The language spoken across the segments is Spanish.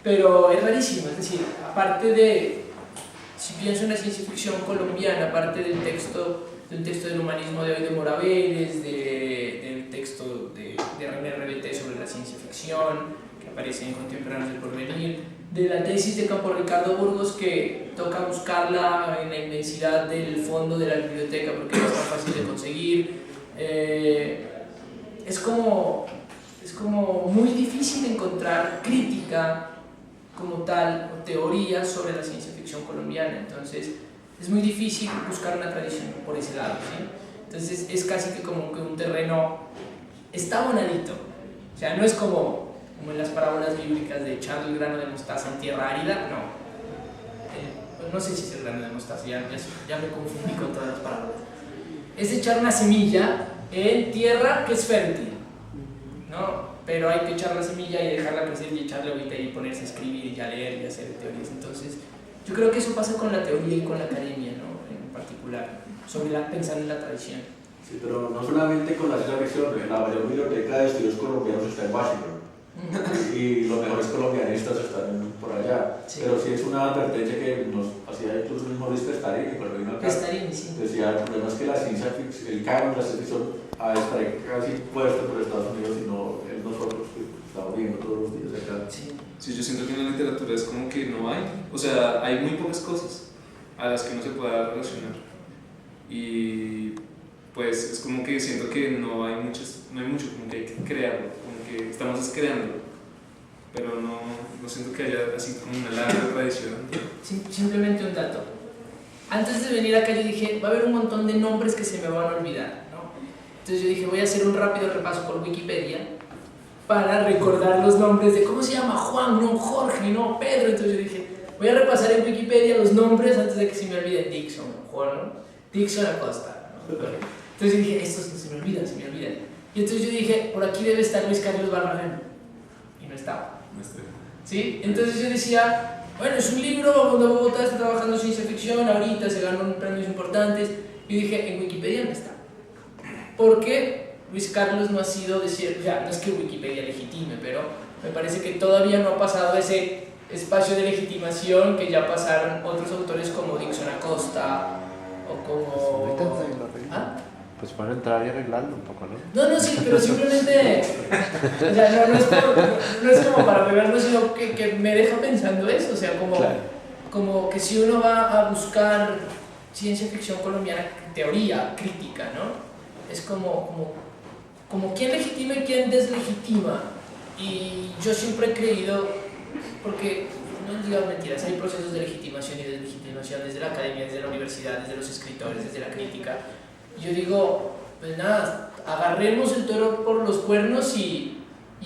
pero es rarísimo, es decir, aparte de, si pienso en la ciencia ficción colombiana, aparte del texto, de un texto del humanismo de hoy de Mora Vélez, del texto de René Rebeté sobre la ciencia ficción, que aparece en Contemporáneos del Porvenir, de la tesis de Campo Ricardo Burgos, que toca buscarla en la inmensidad del fondo de la biblioteca porque no es tan fácil de conseguir. Es como muy difícil encontrar crítica como tal o teoría sobre la ciencia ficción colombiana, entonces es muy difícil buscar una tradición por ese lado, ¿sí? Entonces es casi que como que un terreno está bonadito, o sea, no es como en las parábolas bíblicas de echar el grano de mostaza en tierra árida, no sé si es el grano de mostaza, ya me confundí con todas las parábolas. Es echar una semilla en tierra que es fértil, ¿no? Pero hay que echar la semilla y dejarla crecer y echarle agüita y ponerse a escribir y a leer y a hacer teorías. Entonces, yo creo que eso pasa con la teoría y con la academia, ¿no? En particular, pensando en la tradición. Sí, pero no solamente con la ciencia ficción, la mayor biblioteca de estudios colombianos está en Washington. Y los mejores colombianistas están por allá, sí. Pero sí es una advertencia que nos hacía incluso el mismo Luis Pestarini cuando vino acá. Pestarini, sí. Decía, el problema es que la ciencia ficción, el canon de la ciencia ficción ha de estar casi puesto por Estados Unidos y no nosotros que estamos viendo todos los días acá. Sí, yo siento que en la literatura es como que no hay, o sea, hay muy pocas cosas a las que no se pueda relacionar y pues es como que siento que no hay mucho, como que hay que crearlo, como que estamos creándolo, pero no siento que haya así como una larga tradición. Simplemente un dato. Antes de venir acá yo dije, va a haber un montón de nombres que se me van a olvidar, ¿no? Entonces yo dije, voy a hacer un rápido repaso por Wikipedia para recordar los nombres de cómo se llama Juan, no Jorge, no Pedro. Entonces yo dije, voy a repasar en Wikipedia los nombres antes de que se me olviden. Dixon, Juan, ¿no? Dixon Acosta, ¿no? Entonces yo dije, estos no se me olvidan. Y entonces yo dije, por aquí debe estar Luis Carlos Barragán. Y no estaba. ¿Sí? Entonces yo decía, bueno, es un libro donde Bogotá está trabajando ciencia ficción, ahorita se ganan premios importantes. Y dije, en Wikipedia no está. Porque Luis Carlos no ha sido decir, ya, no es que Wikipedia legitime, pero me parece que todavía no ha pasado ese espacio de legitimación que ya pasaron otros autores como Dixon Acosta o como... ¿Ah? Pues para entrar y arreglarlo un poco, ¿no? No, sí, pero simplemente, o sea, no es como para arreglarlo, sino que me deja pensando eso, o sea, como que si uno va a buscar ciencia ficción colombiana, teoría crítica, ¿no? Es como quién legitima y quién deslegitima. Y yo siempre he creído, porque no digas mentiras, hay procesos de legitimación y deslegitimación desde la academia, desde la universidad, desde los escritores, desde la crítica. Yo digo, pues nada, agarremos el toro por los cuernos y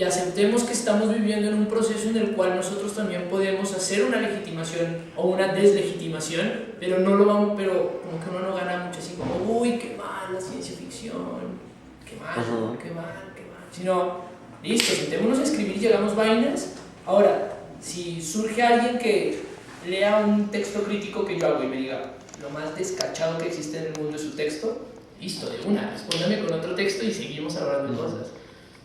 aceptemos que estamos viviendo en un proceso en el cual nosotros también podemos hacer una legitimación o una deslegitimación, pero no lo vamos, pero como que uno no gana mucho, así como, uy, qué mal la ciencia ficción, qué mal, sino, listo, sentémonos a escribir y llegamos vainas. Ahora, si surge alguien que lea un texto crítico que yo hago y me diga, lo más descachado que existe en el mundo es su texto, listo, de una, respóndame con otro texto y seguimos hablando de cosas.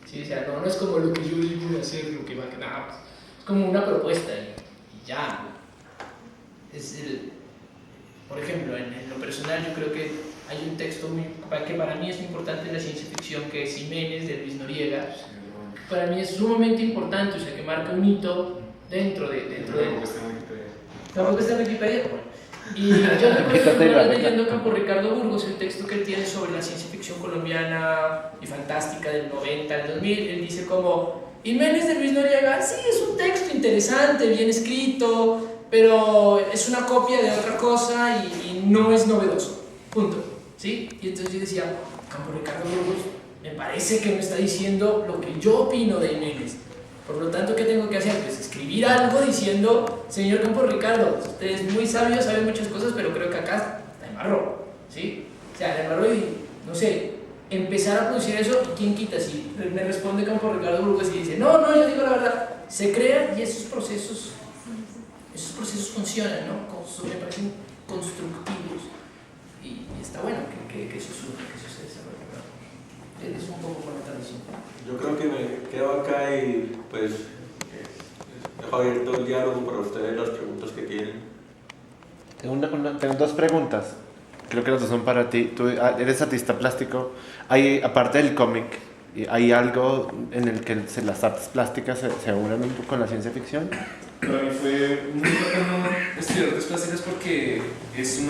¿Sí? O sea, no es como lo que yo digo de hacer, lo que va a quedar, es como una propuesta y ya. Por ejemplo, en lo personal yo creo que hay un texto que para mí es muy importante en la ciencia ficción, que es Jiménez, de Luis Noriega. Para mí es sumamente importante, o sea, que marca un hito dentro de... ¿Tampoco está en Wikipedia? Bueno. Y yo recuerdo leyendo Campo Ricardo Burgos, el texto que él tiene sobre la ciencia ficción colombiana y fantástica del 90 al 2000, él dice como, Jiménez de Luis Noriega, sí, es un texto interesante, bien escrito, pero es una copia de otra cosa y no es novedoso, punto, ¿sí? Y entonces yo decía, Campo Ricardo Burgos, me parece que me está diciendo lo que yo opino de Jiménez. Por lo tanto, ¿qué tengo que hacer? Pues escribir algo diciendo, señor Campo Ricardo, usted es muy sabio, sabe muchas cosas, pero creo que acá está embarró, ¿sí? O sea, embarró y, no sé, empezar a producir eso, ¿y quién quita? Si me responde Campo Ricardo Burgos y dice, no, yo digo la verdad, se crean y esos procesos funcionan, ¿no? Me parecen constructivos y está bueno que eso surja, que eso se desarrolle, ¿no? Es un poco por la tradición. Yo creo que me quedo acá y pues Dejo abierto el diálogo para ustedes, las preguntas que tienen. Tengo dos preguntas. Creo que las dos son para ti. Tú eres artista plástico. Aparte del cómic, ¿hay algo en el que las artes plásticas se unen un poco con la ciencia ficción? Para mí fue muy bacano estudiar artes plásticas porque es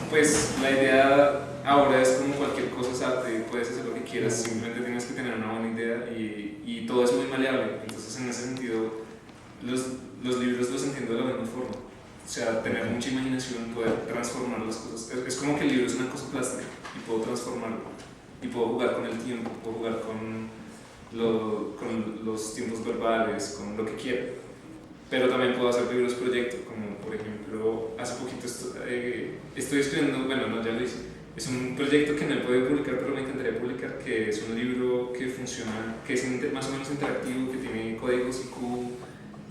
pues la idea ahora es como cualquier cosa es arte, puedes hacer lo que quieras, simplemente tienes que tener una buena idea y todo es muy maleable. Entonces en ese sentido los libros los entiendo de la misma forma. O sea, tener mucha imaginación, poder transformar las cosas. Es como que el libro es una cosa plástica y puedo transformarlo. Y puedo jugar con el tiempo, puedo jugar con los tiempos verbales, con lo que quiera. Pero también puedo hacer libros proyectos, como por ejemplo, hace poquito estoy escribiendo, bueno, no, ya lo hice. Es un proyecto que no he podido publicar, pero me encantaría publicar, que es un libro que funciona, que es más o menos interactivo, que tiene códigos IQ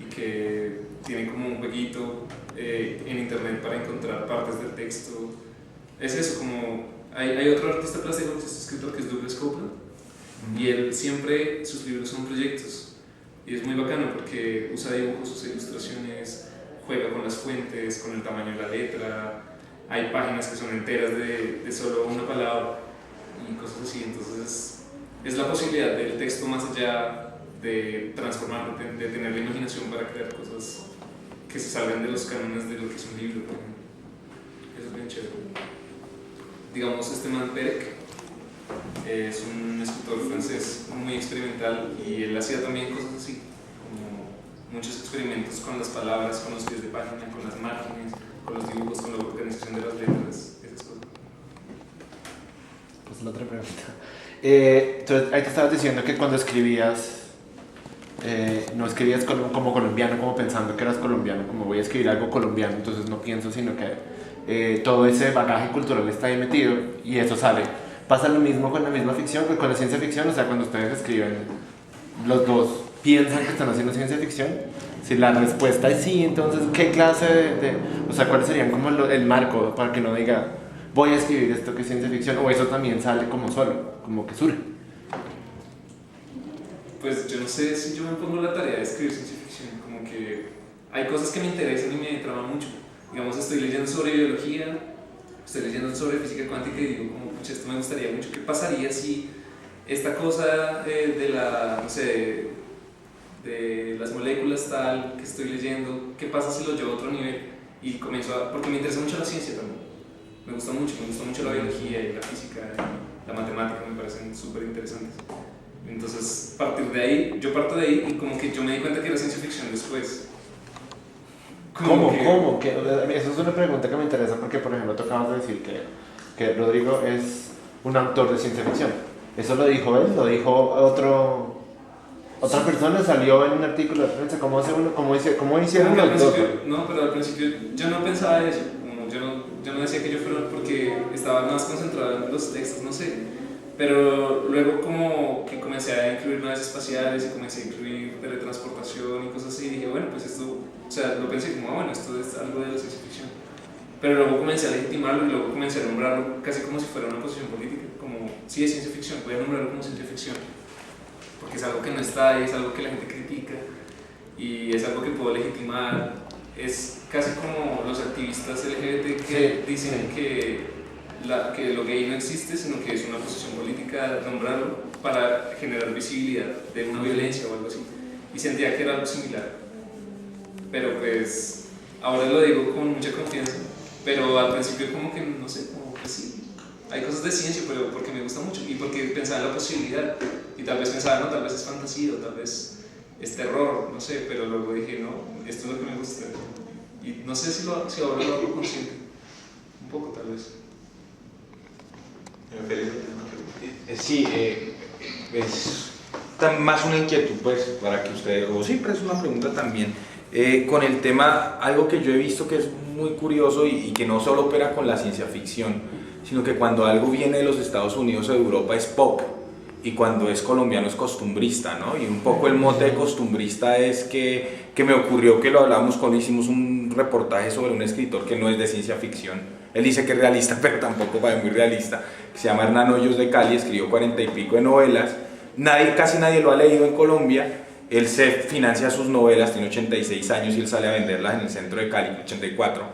y que tiene como un jueguito en internet para encontrar partes del texto. Es eso, como hay otro artista plástico, que es este escritor, que es Douglas Coupland, y él siempre, sus libros son proyectos. Y es muy bacano porque usa dibujos, usa ilustraciones, juega con las fuentes, con el tamaño de la letra. Hay páginas que son enteras de solo una palabra y cosas así. Entonces es la posibilidad del texto más allá de transformarlo, de tener la imaginación para crear cosas que se salgan de los cánones de lo que es un libro, por ejemplo. Eso es bien chévere. Digamos, este man Perec es un escritor francés muy experimental y él hacía también cosas así, como muchos experimentos con las palabras, con los pies de página, con las márgenes, con los dibujos, con la organización de las letras, esas cosas. Pues la otra pregunta. Entonces, ahí te estabas diciendo que cuando escribías, no escribías como colombiano, como pensando que eras colombiano, como voy a escribir algo colombiano, entonces no pienso, sino que todo ese bagaje cultural está ahí metido y eso sale. ¿Pasa lo mismo con la misma ficción, con la ciencia ficción? O sea, cuando ustedes escriben, los dos piensan que están haciendo ciencia ficción. Si la respuesta es sí, entonces, ¿qué clase o sea, cuáles serían como el marco para que no diga, voy a escribir esto que es ciencia ficción? O eso también sale como solo, como que surge. Pues yo no sé si yo me pongo la tarea de escribir ciencia ficción, como que hay cosas que me interesan y me traman mucho. Digamos, estoy leyendo sobre biología, estoy leyendo sobre física cuántica y digo, como, pucha, esto me gustaría mucho. ¿Qué pasaría si esta cosa no sé, de las moléculas tal que estoy leyendo, qué pasa si lo llevo a otro nivel? Y comienzo porque me interesa mucho la ciencia también. Me gusta mucho la biología y la física, y la matemática me parecen súper interesantes. Entonces, yo parto de ahí y como que yo me di cuenta que era ciencia ficción después. ¿Cómo? Esa es una pregunta que me interesa porque, por ejemplo, tú acabas de decir que Rodrigo es un autor de ciencia ficción. ¿Eso lo dijo él? ¿Lo dijo otra persona? ¿Salió en un artículo de prensa? ¿Cómo hicieron los dos? No, pero al principio yo no pensaba eso. Yo no decía que yo fuera porque estaba más concentrado en los textos, no sé. Pero luego como que comencé a incluir naves espaciales y comencé a incluir teletransportación y cosas así, y dije, bueno, pues esto, o sea, lo pensé como, bueno, esto es algo de la ciencia ficción. Pero luego comencé a legitimarlo y luego comencé a nombrarlo casi como si fuera una posición política, como, sí, es ciencia ficción, voy a nombrarlo como ciencia ficción, porque es algo que no está ahí, es algo que la gente critica y es algo que puedo legitimar. Es casi como los activistas LGBT que dicen que lo gay no existe, sino que es una posición política nombrarlo para generar visibilidad de una violencia o algo así. Y sentía que era algo similar. Pero pues ahora lo digo con mucha confianza. Pero al principio como que no sé, como que sí. Hay cosas de ciencia, pero porque me gusta mucho y porque pensaba en la posibilidad. Y tal vez pensaba, no, tal vez es fantasía o tal vez es terror, no sé. Pero luego dije, no, esto es lo que me gusta. Y no sé si ahora lo hago consciente. Un poco tal vez. Sí, es más una inquietud, pues, para que ustedes, o siempre es una pregunta también, con el tema, algo que yo he visto que es muy curioso y que no solo opera con la ciencia ficción, sino que cuando algo viene de los Estados Unidos o de Europa es pop, y cuando es colombiano es costumbrista, ¿no? Y un poco el mote de costumbrista es que me ocurrió que lo hablamos cuando hicimos un reportaje sobre un escritor que no es de ciencia ficción. Él dice que es realista, pero tampoco va muy realista, que se llama Hernán Hoyos de Cali, escribió 40 y pico de novelas, casi nadie lo ha leído en Colombia, Él se financia sus novelas, tiene 86 años y él sale a venderlas en el centro de Cali, 84.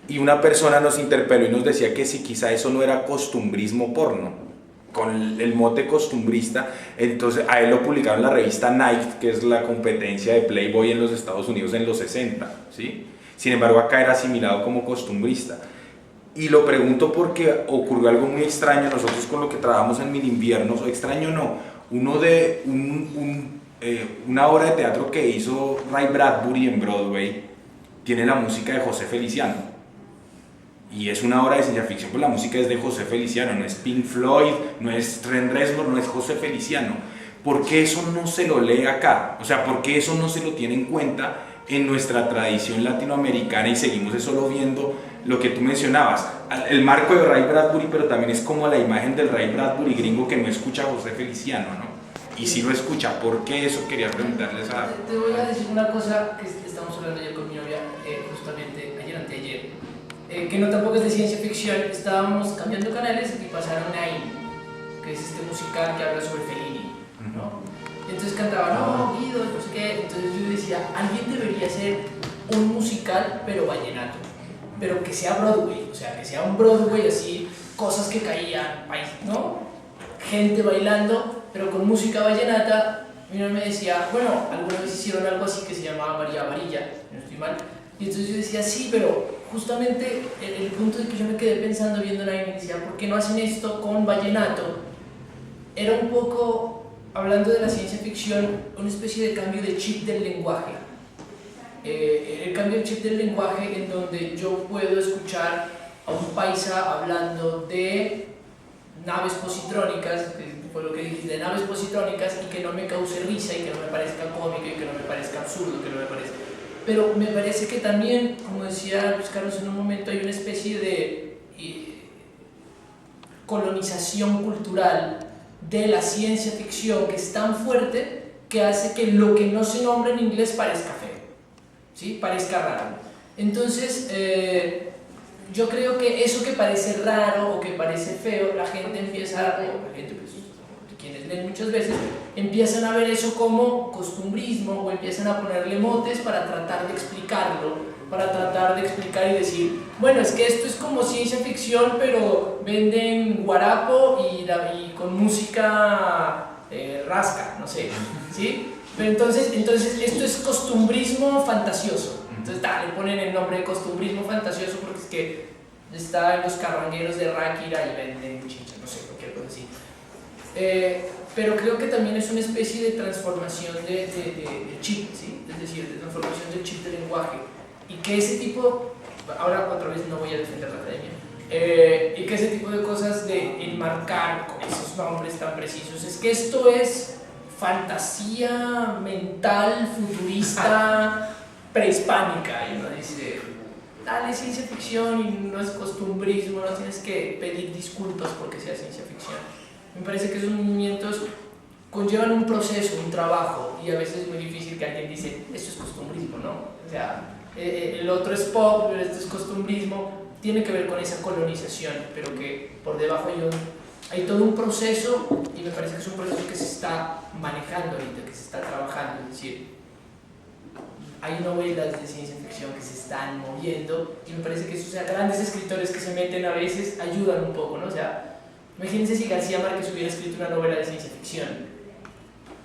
Y una persona nos interpeló y nos decía que si quizá eso no era costumbrismo porno, con el mote costumbrista. Entonces a él lo publicaron en la revista Night, que es la competencia de Playboy en los Estados Unidos en los 60, ¿sí? Sin embargo acá era asimilado como costumbrista. Y lo pregunto porque ocurrió algo muy extraño. Nosotros con lo que trabajamos en Mil Inviernos, o extraño no, una obra de teatro que hizo Ray Bradbury en Broadway tiene la música de José Feliciano, y es una obra de ciencia ficción, pues la música es de José Feliciano, no es Pink Floyd, no es Trent Reznor, no es José Feliciano. ¿Por qué eso no se lo lee acá? O sea, ¿por qué eso no se lo tiene en cuenta en nuestra tradición latinoamericana y seguimos solo viendo lo que tú mencionabas, el marco de Ray Bradbury, pero también es como la imagen del Ray Bradbury gringo que no escucha a José Feliciano, ¿no? Y si lo escucha, ¿por qué eso? Quería preguntarles a... Te voy a decir una cosa que estamos hablando ayer con mi novia, justamente anteayer, que no tampoco es de ciencia ficción. Estábamos cambiando canales y pasaron Nine, que es este musical que habla sobre Fellini, ¿no? Entonces cantaba, no, Guido, no sé qué. Entonces yo decía, alguien debería hacer un musical, pero vallenato, pero que sea Broadway, o sea, que sea un Broadway así, cosas que caían, ¿no? Gente bailando, pero con música vallenata. Mi novia me decía, bueno, alguna vez hicieron algo así que se llamaba María Varilla, no estoy mal. Y entonces yo decía, sí, pero justamente el punto de que yo me quedé pensando viendo la y decía, ¿por qué no hacen esto con vallenato? Era un poco, hablando de la ciencia ficción, una especie de cambio de chip del lenguaje. El cambio de chip del lenguaje en donde yo puedo escuchar a un paisa hablando de naves positrónicas, que fue lo que dijiste, de naves positrónicas, y que no me cause risa y que no me parezca cómico y que no me parezca absurdo, que no me parezca... Pero me parece que también, como decía Luis Carlos en un momento, hay una especie de colonización cultural de la ciencia ficción que es tan fuerte que hace que lo que no se nombra en inglés parezca feo, ¿sí? Parezca raro. Entonces, yo creo que eso que parece raro o que parece feo, la gente empieza, quienes leen muchas veces, empiezan a ver eso como costumbrismo o empiezan a ponerle motes para tratar de explicarlo, para tratar de explicar y decir, bueno, es que esto es como ciencia ficción, pero venden guarapo y con música rasca, no sé, ¿sí? Pero entonces esto es costumbrismo fantasioso. Entonces le ponen el nombre de costumbrismo fantasioso porque es que está en los carrangueros de Ráquira y venden chincha, no sé, cualquier cosa así. Pero creo que también es una especie de transformación de chip, ¿sí? Es decir, de transformación del chip del lenguaje. Y que ese tipo, ahora otra vez no voy a defender la academia, y que ese tipo de cosas de enmarcar con esos nombres tan precisos, es que esto es fantasía mental, futurista, prehispánica, y uno dice, dale ciencia ficción y no es costumbrismo, no tienes que pedir disculpas porque sea ciencia ficción. Me parece que esos movimientos conllevan un proceso, un trabajo, y a veces es muy difícil que alguien dice, esto es costumbrismo, ¿no? O sea, el otro es pop, pero esto es costumbrismo. Tiene que ver con esa colonización, pero que por debajo hay todo un proceso, y me parece que es un proceso que se está manejando ahorita, que se está trabajando. Es decir, hay novelas de ciencia ficción que se están moviendo, y me parece que esos grandes escritores que se meten a veces ayudan un poco, ¿no? O sea, imagínense si García Márquez hubiera escrito una novela de ciencia ficción.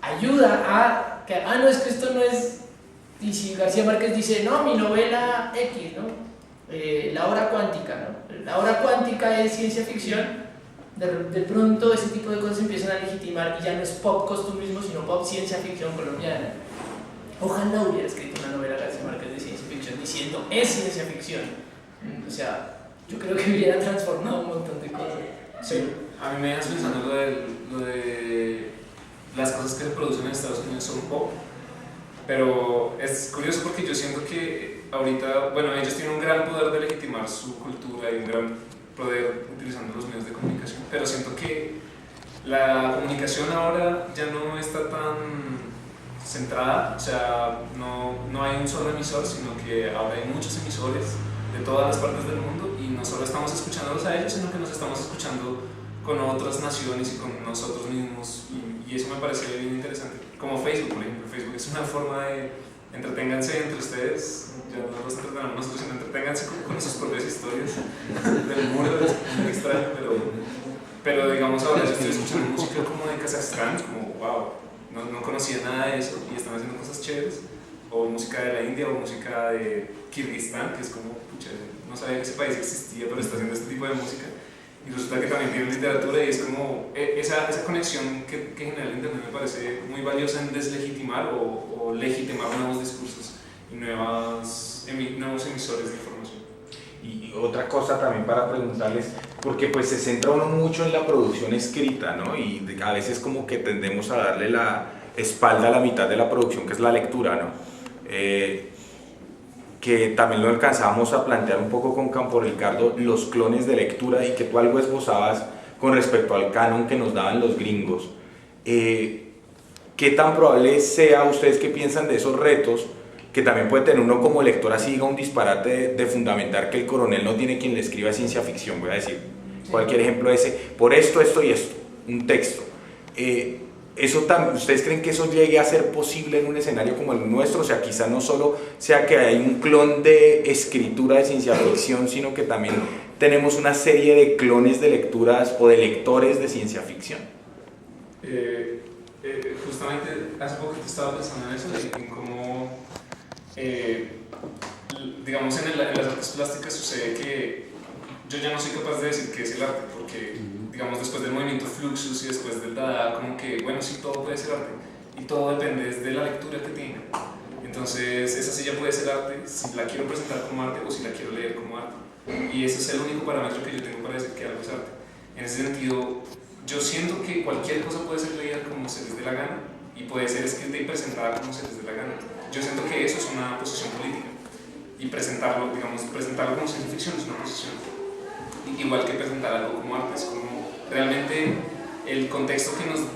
Ayuda a que, no, es que esto no es... Y si García Márquez dice, no, mi novela X, ¿no? La hora cuántica, ¿no? La hora cuántica es ciencia ficción, de pronto ese tipo de cosas empiezan a legitimar y ya no es pop costumbrismo, sino pop ciencia ficción colombiana. Ojalá hubiera escrito una novela García Márquez de ciencia ficción diciendo, es ciencia ficción. O sea, yo creo que hubiera transformado un montón de cosas. Sí, a mí me dejas pensando lo de las cosas que se producen en Estados Unidos son pop, pero es curioso porque yo siento que ahorita, bueno, ellos tienen un gran poder de legitimar su cultura y un gran poder utilizando los medios de comunicación, pero siento que la comunicación ahora ya no está tan centrada, o sea, no hay un solo emisor, sino que ahora hay muchos emisores de todas las partes del mundo y no solo estamos escuchándolos a ellos, sino que nos estamos escuchando con otras naciones y con nosotros mismos, y eso me parece bien interesante. Como Facebook, por ejemplo. Facebook es una forma de entreténganse entre ustedes, ya no los entretenemos nosotros, sino entreténganse con sus propias historias del mundo. Es muy extraño, pero digamos ahora yo estoy escuchando música como de Kazajstán, como wow, no conocía nada de eso y están haciendo cosas chéveres, o música de la India o música de Kirguistán, que es como, pucha, no sabía que ese país existía, pero está haciendo este tipo de música. Y resulta que también tiene literatura y es como esa conexión que genera el internet me parece muy valiosa en deslegitimar o legitimar nuevos discursos y nuevos emisores de información. Y otra cosa también para preguntarles, porque pues se centra uno mucho en la producción escrita, ¿no? Y a veces como que tendemos a darle la espalda a la mitad de la producción, que es la lectura, ¿no? Que también lo alcanzamos a plantear un poco con Campo Ricardo, los clones de lectura, y que tú algo esbozabas con respecto al canon que nos daban los gringos. ¿Qué tan probable sea, ustedes que piensan de esos retos, que también puede tener uno como lector, así diga un disparate de fundamentar que el coronel no tiene quien le escriba ciencia ficción? Voy a decir cualquier ejemplo ese, por esto, esto y esto, un texto. ¿Ustedes creen que eso llegue a ser posible en un escenario como el nuestro? O sea, quizá no solo sea que hay un clon de escritura de ciencia ficción, sino que también tenemos una serie de clones de lecturas o de lectores de ciencia ficción. Justamente hace poco estaba pensando en eso, en cómo, digamos, en las artes plásticas sucede que yo ya no soy capaz de decir qué es el arte, porque digamos, después del movimiento Fluxus y después del Dada, como que, bueno, sí, todo puede ser arte, y todo depende de la lectura que tenga. Entonces, esa silla puede ser arte si la quiero presentar como arte o si la quiero leer como arte. Y ese es el único parámetro que yo tengo para decir que algo es arte. En ese sentido, yo siento que cualquier cosa puede ser leída como se les dé la gana, y puede ser escrita y presentada como se les dé la gana. Yo siento que eso es una posición política, y presentarlo como ciencia ficción es una posición. Igual que presentar algo como arte, es como realmente el contexto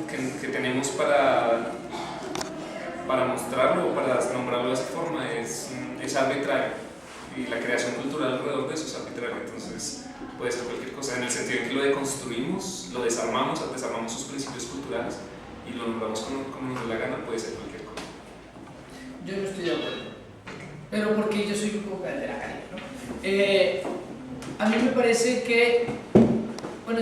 que tenemos para mostrarlo o para nombrarlo de esa forma es arbitrario, y la creación cultural alrededor de eso es arbitraria. Entonces puede ser cualquier cosa, en el sentido en que lo deconstruimos, lo desarmamos sus principios culturales y lo nombramos como nos dé la gana, puede ser cualquier cosa. Yo no estoy de acuerdo, pero porque yo soy un poco de la calle, ¿no? A mí me parece que, bueno,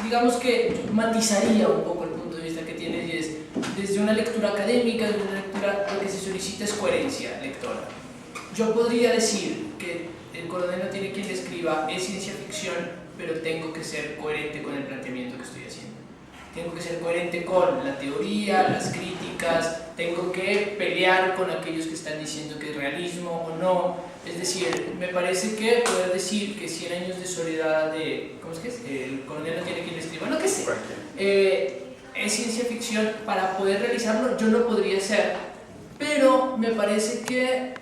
digamos que matizaría un poco el punto de vista que tienes, y es desde una lectura académica, desde una lectura, lo que se solicita es coherencia lectora. Yo podría decir que el coronel no tiene quien le escriba, es ciencia ficción, pero tengo que ser coherente con el planteamiento que estoy haciendo. Tengo que ser coherente con la teoría, las críticas, tengo que pelear con aquellos que están diciendo que es realismo o no. Es decir, me parece que poder decir que 100 años de soledad de... ¿Cómo es que es? El coronel no tiene quien le escriba, no que sé. Es ciencia ficción, para poder realizarlo yo no podría ser. Pero me parece que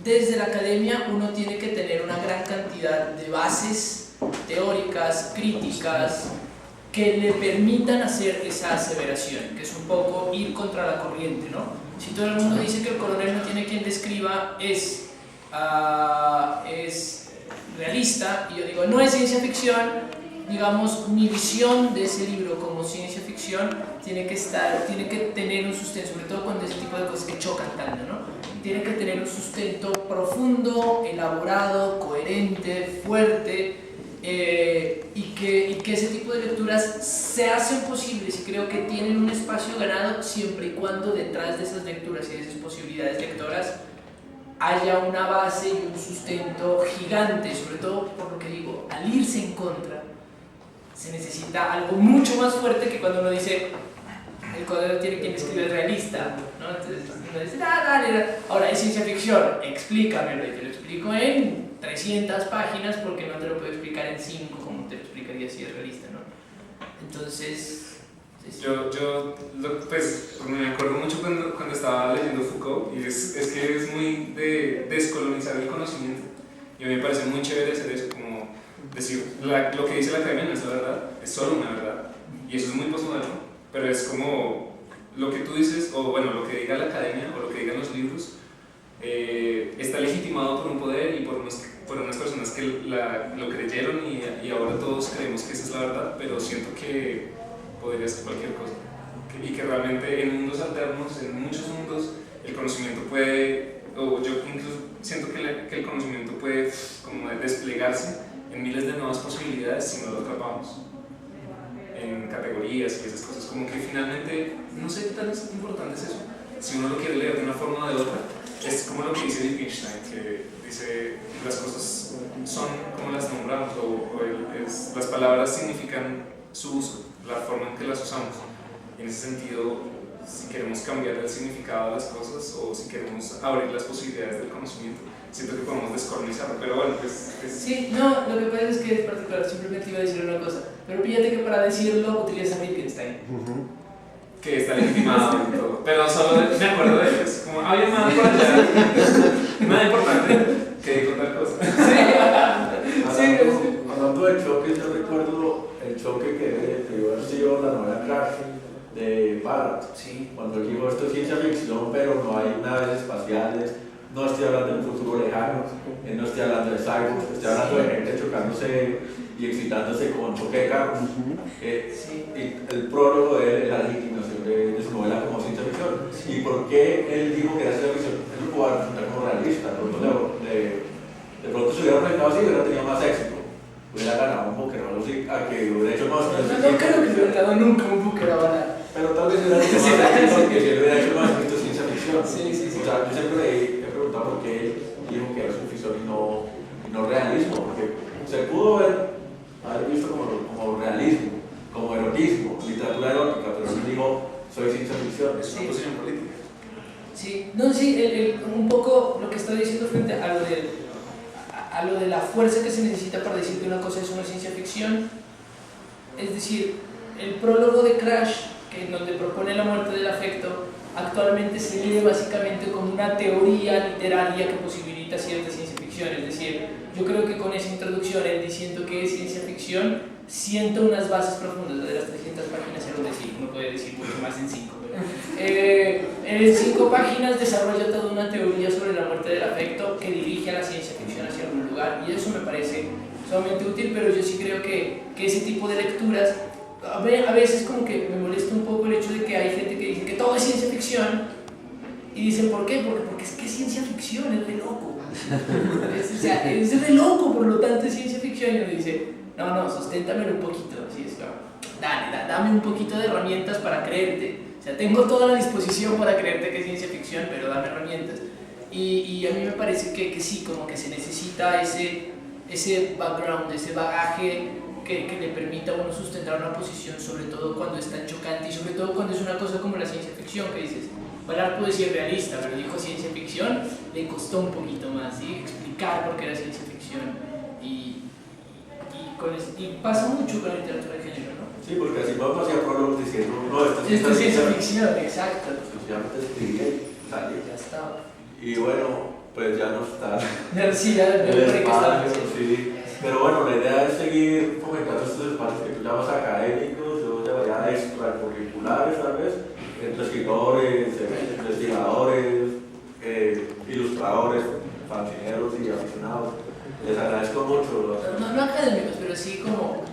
desde la academia uno tiene que tener una gran cantidad de bases teóricas, críticas, que le permitan hacer esa aseveración, que es un poco ir contra la corriente, ¿no? Si todo el mundo dice que el coronel no tiene quien le escriba, es realista, y yo digo, no es ciencia ficción, digamos, mi visión de ese libro como ciencia ficción tiene que tener un sustento, sobre todo cuando ese tipo de cosas que chocan tanto, ¿no? Tiene que tener un sustento profundo, elaborado, coherente, fuerte, y que ese tipo de lecturas se hacen posibles, y creo que tienen un espacio ganado siempre y cuando detrás de esas lecturas y de esas posibilidades lectoras haya una base y un sustento gigante, sobre todo por lo que digo, al irse en contra se necesita algo mucho más fuerte que cuando uno dice el código tiene quien escribe realista, ¿no? Entonces uno dice, dale, ahora es ciencia ficción, explícamelo, y te lo explico en 300 páginas porque no te lo puedo explicar en 5 como te lo explicaría si es realista, ¿no? Entonces... Yo pues, me acuerdo mucho cuando estaba leyendo Foucault, y es que es muy de descolonizar el conocimiento, y a mí me parece muy chévere hacer eso, como decir, lo que dice la academia no es la verdad, es solo una verdad, y eso es muy postmoderno, pero es como lo que tú dices, o bueno, lo que diga la academia o lo que digan los libros, está legitimado por un poder y por unas personas que lo creyeron y ahora todos creemos que esa es la verdad, pero siento que podría ser cualquier cosa. Y que realmente en mundos alternos, en muchos mundos, el conocimiento puede, o yo incluso siento que el conocimiento puede como desplegarse en miles de nuevas posibilidades si no lo atrapamos en categorías y esas cosas. Como que finalmente, no sé qué tan importante es eso. Si uno lo quiere leer de una forma o de otra, es como lo que dice Wittgenstein, que dice las cosas son como las nombramos, las palabras significan su uso, la forma en que las usamos. Y en ese sentido, si queremos cambiar el significado de las cosas o si queremos abrir las posibilidades del conocimiento, siento que podemos descolonizarlo, pero bueno, pues... Sí, no, lo que pasa es que es particular, simplemente iba a decir una cosa, pero fíjate que para decirlo utiliza Wittgenstein. Que está legitimado y todo, pero solo me acuerdo de ellos, como había más por allá, nada importante que contar cosas. Sí, hablando de choques, yo recuerdo el choque que dio la novela Crash de Barrett. Sí. Cuando él dijo esto es ciencia ficción, pero no hay naves espaciales, no estoy hablando de un futuro lejano, no estoy hablando de cyborgs, estoy hablando de gente chocándose y excitándose con choque de carros. Y el prólogo de la legitimación de su novela como ciencia ficción. ¿Y por qué él dijo que era ciencia ficción? Él lo pudo resultar como realista. De pronto se hubiera proyectado así y hubiera tenido más éxito. Hubiera ganado un Pokémon a que hubiera hecho más. No creo que hubiera ganado nunca un Pokémon. Pero tal vez hubiera hecho más éxito porque si él hubiera hecho más éxito ciencia ficción. Sí. O sea, yo siempre he preguntado por qué él dijo que era ciencia ficción y no realismo. Porque se pudo haber visto como realismo, como erotismo, literatura erótica, pero él dijo, soy ciencia ficción. Es una posición política. Sí, un poco lo que está diciendo frente a lo de la fuerza que se necesita para decir que una cosa es una ciencia ficción. Es decir, el prólogo de Crash, que en donde propone la muerte del afecto, actualmente se lee básicamente como una teoría literaria que posibilita cierta ciencia ficción. Es decir, yo creo que con esa introducción, él diciendo que es ciencia ficción, sienta unas bases profundas. De las 300 páginas, se lo decía, no puede decir mucho más en 5. En 5 páginas desarrolla toda una teoría sobre la muerte del afecto que dirige a la ciencia ficción hacia algún lugar, y eso me parece sumamente útil, pero yo sí creo que ese tipo de lecturas, a veces como que me molesta un poco el hecho de que hay gente que dice que todo es ciencia ficción, y dicen ¿por qué? Porque es que es ciencia ficción, es de loco. Es de loco, por lo tanto es ciencia ficción, y uno dice, no, susténtamelo un poquito, así es claro. Dame un poquito de herramientas para creerte. O sea, tengo toda la disposición para creerte que es ciencia ficción, pero dame herramientas. Y a mí me parece que sí, como que se necesita ese background, ese bagaje que le permita a uno sustentar una posición, sobre todo cuando es tan chocante y sobre todo cuando es una cosa como la ciencia ficción, que dices, Ballard puede ser realista, pero dijo ciencia ficción, le costó un poquito más, ¿sí? Explicar por qué era ciencia ficción. Y pasa mucho con la literatura de género, ¿no? Sí, porque así vamos hacia prólogos diciendo, no, esto es ciencia ficción, exacto. Pues ya te escribí y salí. Ya está. Y bueno, pues ya no está. Sí, ya el espacio, sí. Pero bueno, la idea es seguir fomentando estos espacios que tú llamas académicos, yo llamaría extracurriculares tal vez, entre escritores, investigadores, ilustradores, fanzineros y aficionados. Les agradezco mucho. No académicos, pero sí como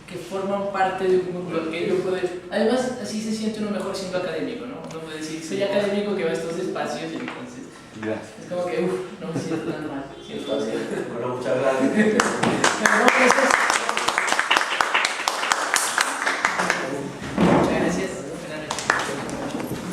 que forman parte de un mundo que yo puedo... Además, así se siente uno mejor siendo académico, ¿no? Uno puede decir, soy académico que va a estos espacios y entonces... Gracias. Es como que, no me siento tan mal. Bueno, muchas gracias.